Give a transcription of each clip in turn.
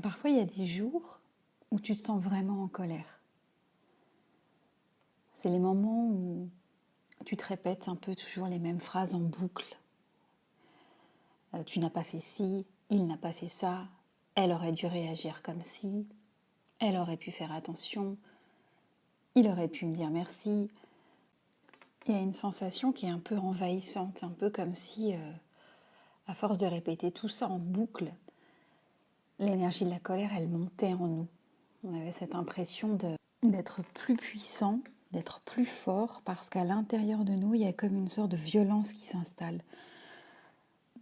Parfois, il y a des jours où tu te sens vraiment en colère. C'est les moments où tu te répètes un peu toujours les mêmes phrases en boucle. Tu n'as pas fait ci, il n'a pas fait ça, elle aurait dû réagir comme ci, elle aurait pu faire attention, il aurait pu me dire merci. Il y a une sensation qui est un peu envahissante, un peu comme si, à force de répéter tout ça en boucle, l'énergie de la colère, elle montait en nous. On avait cette impression d'être plus puissant, d'être plus fort, parce qu'à l'intérieur de nous, il y a comme une sorte de violence qui s'installe.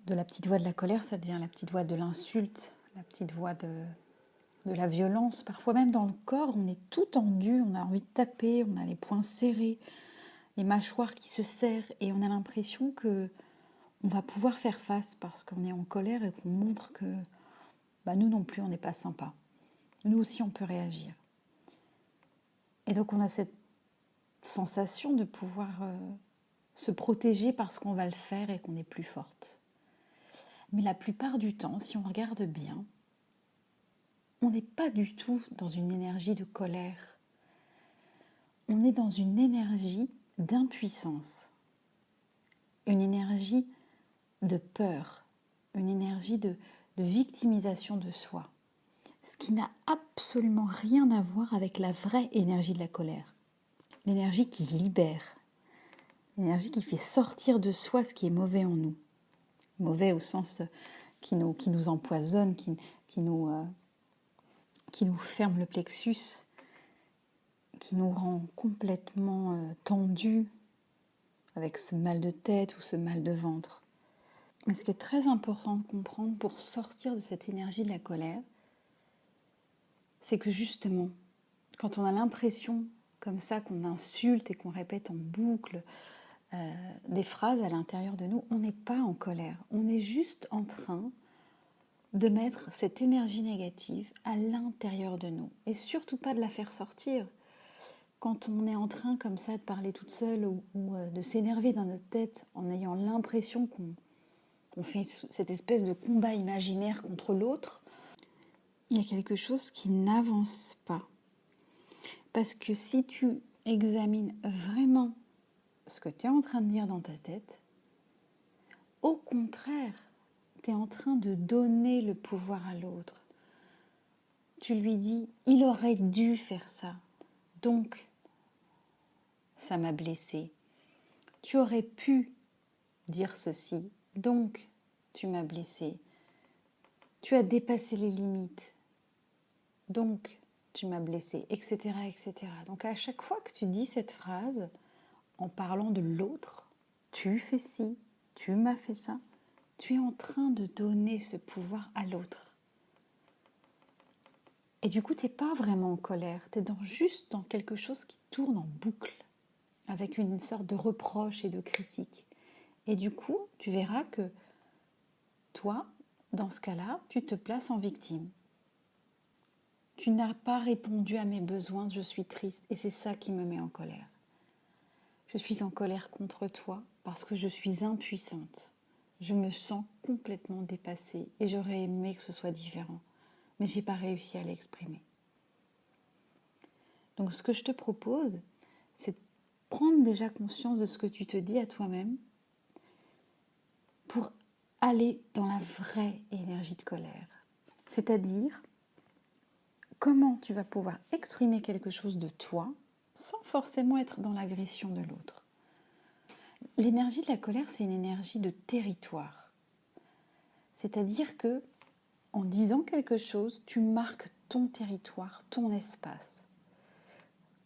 De la petite voix de la colère, ça devient la petite voix de l'insulte, la petite voix de la violence. Parfois même dans le corps, on est tout tendu, on a envie de taper, on a les poings serrés, les mâchoires qui se serrent, et on a l'impression que on va pouvoir faire face parce qu'on est en colère et qu'on montre que nous non plus, on n'est pas sympa. Nous aussi, on peut réagir. Et donc, on a cette sensation de pouvoir se protéger parce qu'on va le faire et qu'on est plus forte. Mais la plupart du temps, si on regarde bien, on n'est pas du tout dans une énergie de colère. On est dans une énergie d'impuissance, une énergie de peur, une énergie de victimisation de soi. Ce qui n'a absolument rien à voir avec la vraie énergie de la colère. L'énergie qui libère, l'énergie qui fait sortir de soi ce qui est mauvais en nous. Mauvais au sens qui nous empoisonne, qui nous ferme le plexus, qui nous rend complètement tendus avec ce mal de tête ou ce mal de ventre. Mais ce qui est très important de comprendre pour sortir de cette énergie de la colère, c'est que justement, quand on a l'impression comme ça qu'on insulte et qu'on répète en boucle des phrases à l'intérieur de nous, on n'est pas en colère. On est juste en train de mettre cette énergie négative à l'intérieur de nous. Et surtout pas de la faire sortir. Quand on est en train comme ça de parler toute seule ou de s'énerver dans notre tête en ayant l'impression qu'on fait cette espèce de combat imaginaire contre l'autre, il y a quelque chose qui n'avance pas. Parce que si tu examines vraiment ce que tu es en train de dire dans ta tête, au contraire, tu es en train de donner le pouvoir à l'autre. Tu lui dis, il aurait dû faire ça, donc ça m'a blessé. Tu aurais pu dire ceci, donc tu m'as blessé. Tu as dépassé les limites, donc tu m'as blessé, etc., etc. Donc à chaque fois que tu dis cette phrase, en parlant de l'autre, tu fais ci, tu m'as fait ça, tu es en train de donner ce pouvoir à l'autre. Et du coup, tu n'es pas vraiment en colère, tu es juste dans quelque chose qui tourne en boucle, avec une sorte de reproche et de critique. Et du coup, tu verras que toi, dans ce cas-là, tu te places en victime. Tu n'as pas répondu à mes besoins, je suis triste, et c'est ça qui me met en colère. Je suis en colère contre toi parce que je suis impuissante. Je me sens complètement dépassée et j'aurais aimé que ce soit différent, mais je n'ai pas réussi à l'exprimer. Donc ce que je te propose, c'est de prendre déjà conscience de ce que tu te dis à toi-même pour aller dans la vraie énergie de colère. C'est-à-dire, comment tu vas pouvoir exprimer quelque chose de toi sans forcément être dans l'agression de l'autre. L'énergie de la colère, c'est une énergie de territoire. C'est-à-dire que, en disant quelque chose, tu marques ton territoire, ton espace.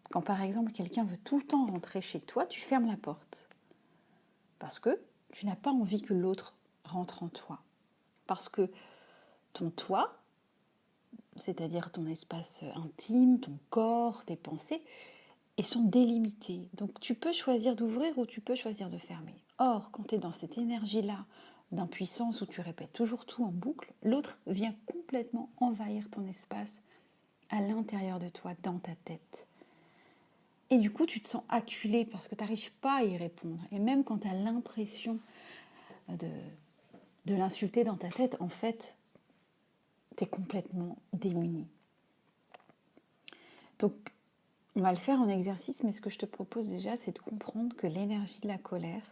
Quand par exemple quelqu'un veut tout le temps rentrer chez toi, tu fermes la porte. Parce que tu n'as pas envie que l'autre rentre en toi. Parce que ton toi, c'est-à-dire ton espace intime, ton corps, tes pensées, ils sont délimités. Donc tu peux choisir d'ouvrir ou tu peux choisir de fermer. Or, quand tu es dans cette énergie-là d'impuissance où tu répètes toujours tout en boucle, l'autre vient complètement envahir ton espace à l'intérieur de toi, dans ta tête. Et du coup, tu te sens acculé parce que tu n'arrives pas à y répondre. Et même quand tu as l'impression de l'insulter dans ta tête, en fait, tu es complètement démuni. Donc, on va le faire en exercice, mais ce que je te propose déjà, c'est de comprendre que l'énergie de la colère,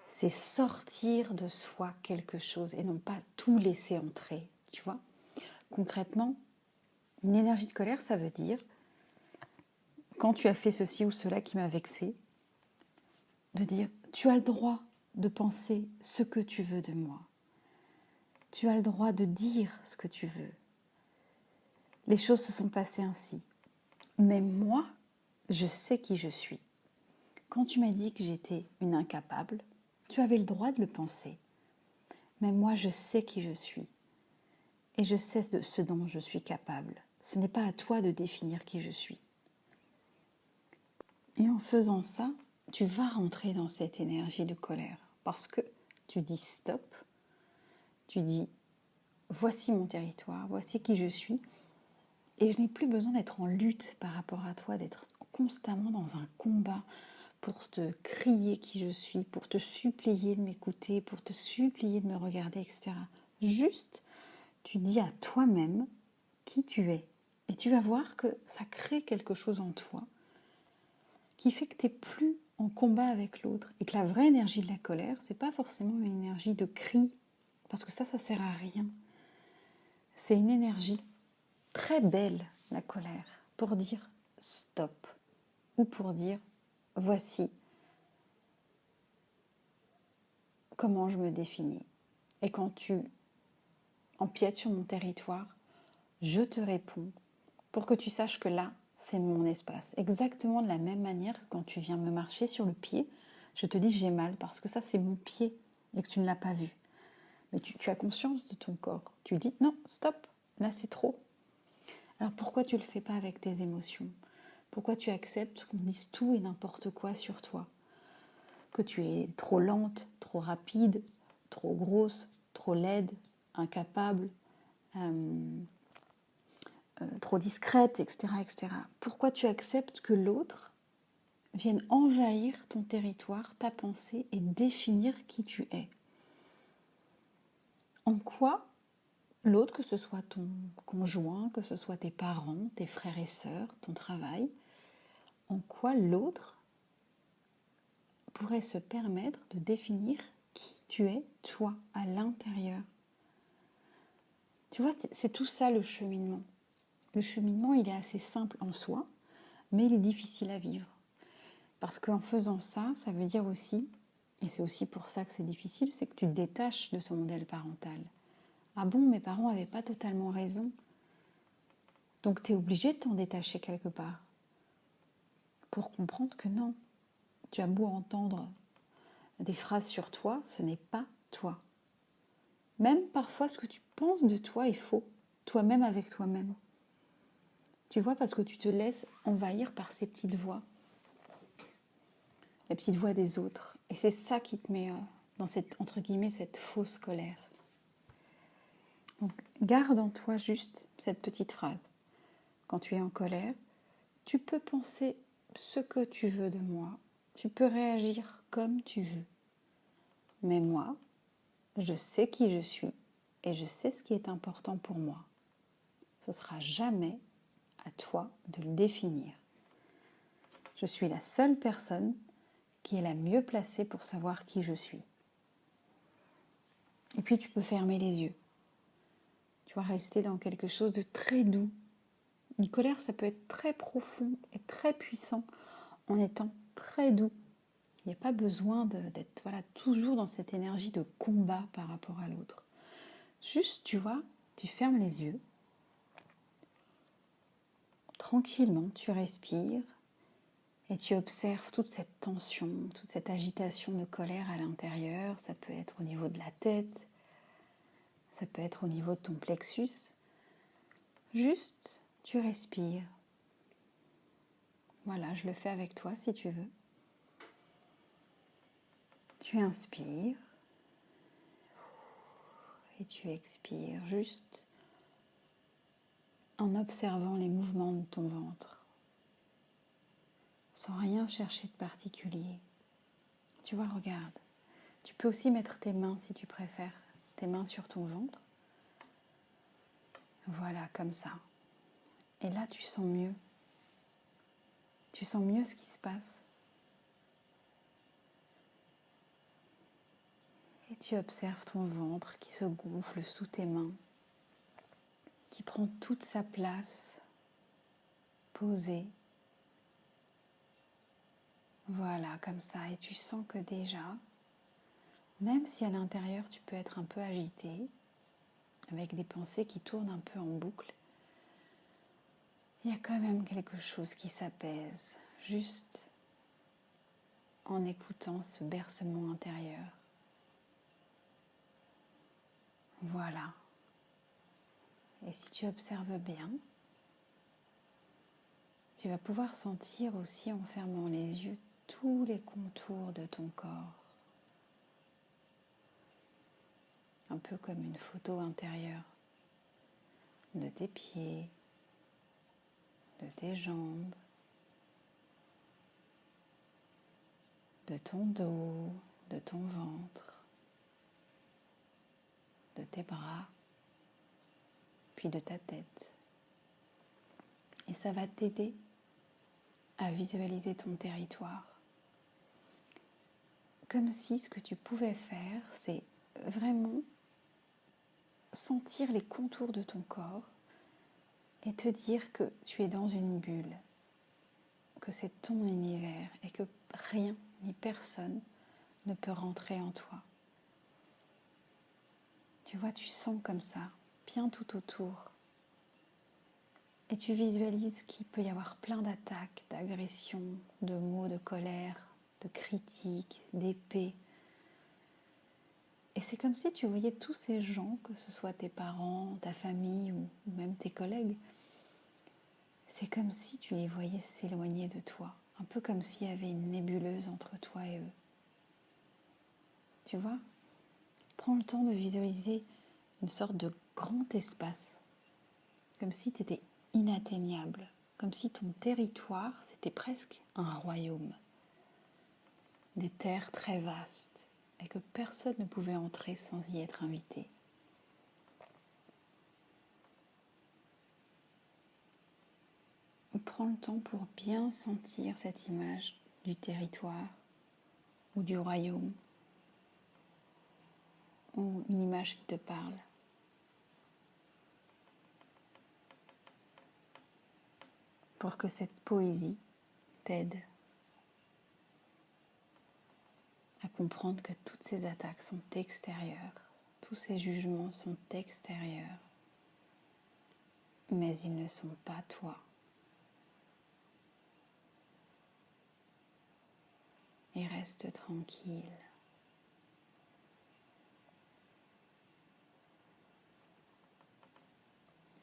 c'est sortir de soi quelque chose et non pas tout laisser entrer, tu vois. Concrètement, une énergie de colère, ça veut dire, quand tu as fait ceci ou cela qui m'a vexé, de dire, tu as le droit de penser ce que tu veux de moi. Tu as le droit de dire ce que tu veux. Les choses se sont passées ainsi. Mais moi, je sais qui je suis. Quand tu m'as dit que j'étais une incapable, tu avais le droit de le penser. Mais moi, je sais qui je suis. Et je sais de ce dont je suis capable. Ce n'est pas à toi de définir qui je suis. Et en faisant ça, tu vas rentrer dans cette énergie de colère. Parce que tu dis stop, tu dis voici mon territoire, voici qui je suis. Et je n'ai plus besoin d'être en lutte par rapport à toi, d'être constamment dans un combat pour te crier qui je suis, pour te supplier de m'écouter, pour te supplier de me regarder, etc. Juste, tu dis à toi-même qui tu es. Et tu vas voir que ça crée quelque chose en toi qui fait que tu n'es plus en combat avec l'autre. Et que la vraie énergie de la colère, c'est pas forcément une énergie de cri, parce que ça sert à rien. C'est une énergie très belle, la colère, pour dire stop, ou pour dire voici comment je me définis. Et quand tu empiètes sur mon territoire, je te réponds pour que tu saches que là, c'est mon espace. Exactement de la même manière que quand tu viens me marcher sur le pied, je te dis j'ai mal parce que ça c'est mon pied et que tu ne l'as pas vu. Mais tu as conscience de ton corps. Tu dis non, stop, là c'est trop. Alors pourquoi tu ne le fais pas avec tes émotions? Pourquoi tu acceptes qu'on dise tout et n'importe quoi sur toi? Que tu es trop lente, trop rapide, trop grosse, trop laide, incapable, trop discrète, etc., etc. Pourquoi tu acceptes que l'autre vienne envahir ton territoire, ta pensée et définir qui tu es? En quoi l'autre, que ce soit ton conjoint, que ce soit tes parents, tes frères et sœurs, ton travail, en quoi l'autre pourrait se permettre de définir qui tu es, toi, à l'intérieur? Tu vois, c'est tout ça le cheminement. Le cheminement, il est assez simple en soi, mais il est difficile à vivre. Parce qu'en faisant ça, ça veut dire aussi, et c'est aussi pour ça que c'est difficile, c'est que tu te détaches de ton modèle parental. Ah bon, mes parents n'avaient pas totalement raison. Donc tu es obligé de t'en détacher quelque part. Pour comprendre que non, tu as beau entendre des phrases sur toi, ce n'est pas toi. Même parfois ce que tu penses de toi est faux, toi-même avec toi-même. Tu vois, parce que tu te laisses envahir par ces petites voix. Les petites voix des autres. Et c'est ça qui te met dans cette, entre guillemets, cette fausse colère. Donc, garde en toi juste cette petite phrase. Quand tu es en colère, tu peux penser ce que tu veux de moi. Tu peux réagir comme tu veux. Mais moi, je sais qui je suis et je sais ce qui est important pour moi. Ce sera jamais à toi de le définir. Je suis la seule personne qui est la mieux placée pour savoir qui je suis. Et puis tu peux fermer les yeux. Tu vas rester dans quelque chose de très doux. Une colère, ça peut être très profond et très puissant en étant très doux. Il n'y a pas besoin d'être toujours dans cette énergie de combat par rapport à l'autre. Juste, tu vois, tu fermes les yeux. Tranquillement, tu respires et tu observes toute cette tension, toute cette agitation de colère à l'intérieur. Ça peut être au niveau de la tête, ça peut être au niveau de ton plexus. Juste, tu respires. Voilà, je le fais avec toi si tu veux. Tu inspires et tu expires juste en observant les mouvements de ton ventre, sans rien chercher de particulier. Tu vois, regarde. Tu peux aussi mettre tes mains, si tu préfères, tes mains sur ton ventre. Voilà, comme ça. Et là, tu sens mieux. Tu sens mieux ce qui se passe. Et tu observes ton ventre qui se gonfle sous tes mains, qui prend toute sa place, posée. Voilà, comme ça. Et tu sens que déjà, même si à l'intérieur tu peux être un peu agité, avec des pensées qui tournent un peu en boucle, il y a quand même quelque chose qui s'apaise, juste en écoutant ce bercement intérieur. Voilà. Et si tu observes bien, tu vas pouvoir sentir aussi en fermant les yeux tous les contours de ton corps. Un peu comme une photo intérieure de tes pieds, de tes jambes, de ton dos, de ton ventre, de tes bras, puis de ta tête. Et ça va t'aider à visualiser ton territoire. Comme si ce que tu pouvais faire, c'est vraiment sentir les contours de ton corps et te dire que tu es dans une bulle, que c'est ton univers et que rien ni personne ne peut rentrer en toi. Tu vois, tu sens comme ça, bien tout autour. Et tu visualises qu'il peut y avoir plein d'attaques, d'agressions, de mots de colère, de critiques, d'épées. Et c'est comme si tu voyais tous ces gens, que ce soit tes parents, ta famille ou même tes collègues, c'est comme si tu les voyais s'éloigner de toi, un peu comme s'il y avait une nébuleuse entre toi et eux. Tu vois ? Prends le temps de visualiser une sorte de grand espace, comme si tu étais inatteignable, comme si ton territoire, c'était presque un royaume, des terres très vastes, et que personne ne pouvait entrer sans y être invité. Prends le temps pour bien sentir cette image du territoire ou du royaume, ou une image qui te parle. Pour que cette poésie t'aide à comprendre que toutes ces attaques sont extérieures, tous ces jugements sont extérieurs, mais ils ne sont pas toi. Et reste tranquille.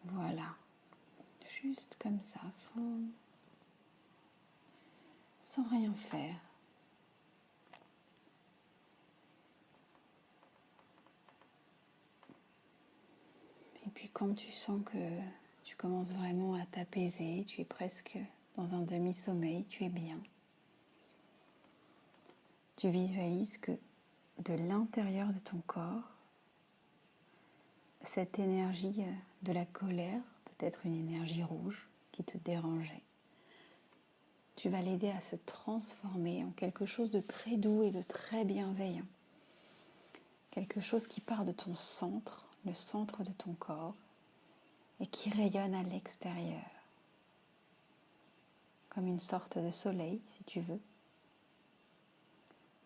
Voilà, juste comme ça, sans rien faire. Et puis quand tu sens que tu commences vraiment à t'apaiser, tu es presque dans un demi-sommeil, tu es bien. Tu visualises que de l'intérieur de ton corps, cette énergie de la colère, peut-être une énergie rouge qui te dérangeait, tu vas l'aider à se transformer en quelque chose de très doux et de très bienveillant. Quelque chose qui part de ton centre, le centre de ton corps, et qui rayonne à l'extérieur, comme une sorte de soleil, si tu veux,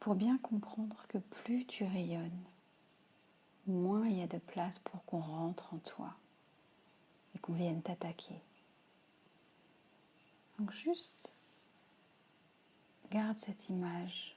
pour bien comprendre que plus tu rayonnes, moins il y a de place pour qu'on rentre en toi et qu'on vienne t'attaquer. Donc juste garde cette image